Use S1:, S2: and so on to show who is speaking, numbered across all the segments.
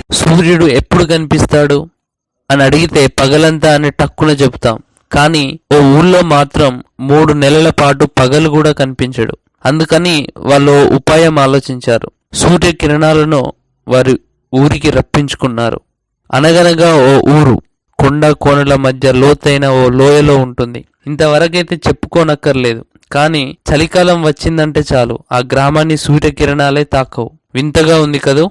S1: సూర్యుడు ఎప్పుడు కనిపిస్తాడు అని అడిగితే పగలంతా అని టక్కున చెబుతాం. కానీ ఓ ఊళ్ళో మాత్రం 3 నెలల పాటు పగలు కూడా కనిపించడు. అందుకని వాళ్ళు ఉపాయం ఆలోచించారు. సూర్యకిరణాలను వారి ఊరికి రప్పించుకున్నారు. అనగనగా ఓ ఊరు కొండ కోనల మధ్య లోతైన ఓ లోయలో ఉంటుంది. ఇంతవరకైతే చెప్పుకోనక్కర్లేదు. కానీ చలికాలం వచ్చిందంటే చాలు ఆ గ్రామాన్ని సూర్యకిరణాలే తాకవు. వింతగా ఉంది కదూ.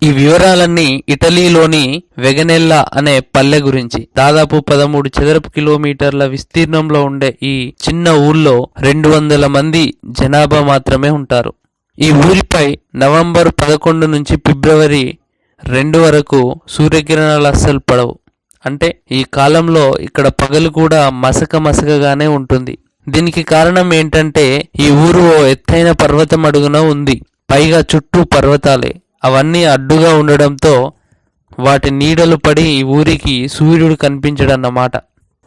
S1: ఈ వివరాలన్నీ ఇటలీలోని వెగనెల్లా అనే పల్లె గురించి. దాదాపు 13 చదరపు కిలోమీటర్ల విస్తీర్ణంలో ఉండే ఈ చిన్న ఊళ్ళో 200 మంది జనాభా మాత్రమే ఉంటారు. ఈ ఊరిపై నవంబర్ 11 నుంచి ఫిబ్రవరి 2 వరకు సూర్యకిరణాలు అస్సలు పడవు. అంటే ఈ కాలంలో ఇక్కడ పగలు కూడా మసకగానే ఉంటుంది. దీనికి కారణం ఏంటంటే ఈ ఊరు ఓ ఎత్తైన పర్వతం అడుగున ఉంది. పైగా చుట్టూ పర్వతాలే. అవన్నీ అడ్డుగా ఉండడంతో వాటి నీడలు పడి ఈ ఊరికి సూర్యుడు కనిపించడన్నమాట.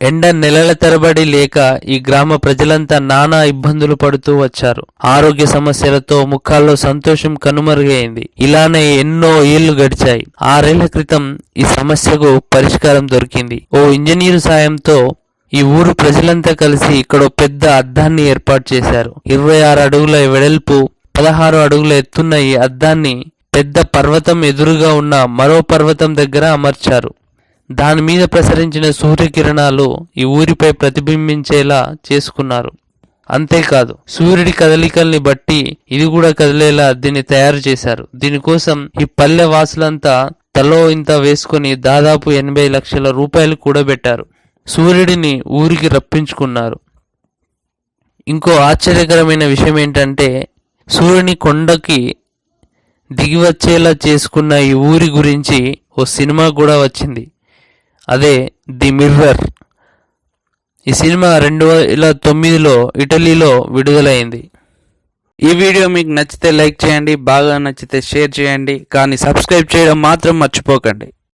S1: ఎండ నెలల తరబడి లేక ఈ గ్రామ ప్రజలంతా నానా ఇబ్బందులు పడుతూ వచ్చారు. ఆరోగ్య సమస్యలతో ముఖాల్లో సంతోషం కనుమరుగైంది. ఇలానే ఎన్నో ఏళ్లు గడిచాయి. 6 ఏళ్ల క్రితం ఈ సమస్యకు పరిష్కారం దొరికింది. ఓ ఇంజనీరు సాయంతో ఈ ఊరు ప్రజలంతా కలిసి ఇక్కడ పెద్ద అద్దాన్ని ఏర్పాటు చేశారు. 26 అడుగుల వెడల్పు, 16 అడుగుల ఎత్తున్న ఈ అద్దాన్ని పెద్ద పర్వతం ఎదురుగా ఉన్న మరో పర్వతం దగ్గర అమర్చారు. దాని మీద ప్రసరించిన సూర్యకిరణాలు ఈ ఊరిపై ప్రతిబింబించేలా చేసుకున్నారు. అంతేకాదు సూర్యుడి కదలికల్ని బట్టి ఇది కూడా కదిలేలా దీన్ని తయారు చేశారు. దీనికోసం ఈ పల్లె వాసులంతా తలో ఇంత వేసుకుని దాదాపు 80 లక్షల రూపాయలు కూడబెట్టారు. సూర్యుడిని ఊరికి రప్పించుకున్నారు. ఇంకో ఆశ్చర్యకరమైన విషయం ఏంటంటే సూర్యుని కొండకి దిగివచ్చేలా చేసుకున్న ఈ ఊరి గురించి ఓ సినిమా కూడా వచ్చింది. అదే ది మిర్రర్. ఈ సినిమా 2009లో ఇటలీలో విడుదలైంది. ఈ వీడియో మీకు నచ్చితే లైక్ చేయండి, బాగా నచ్చితే షేర్ చేయండి, కానీ సబ్స్క్రైబ్ చేయడం మాత్రం మర్చిపోకండి.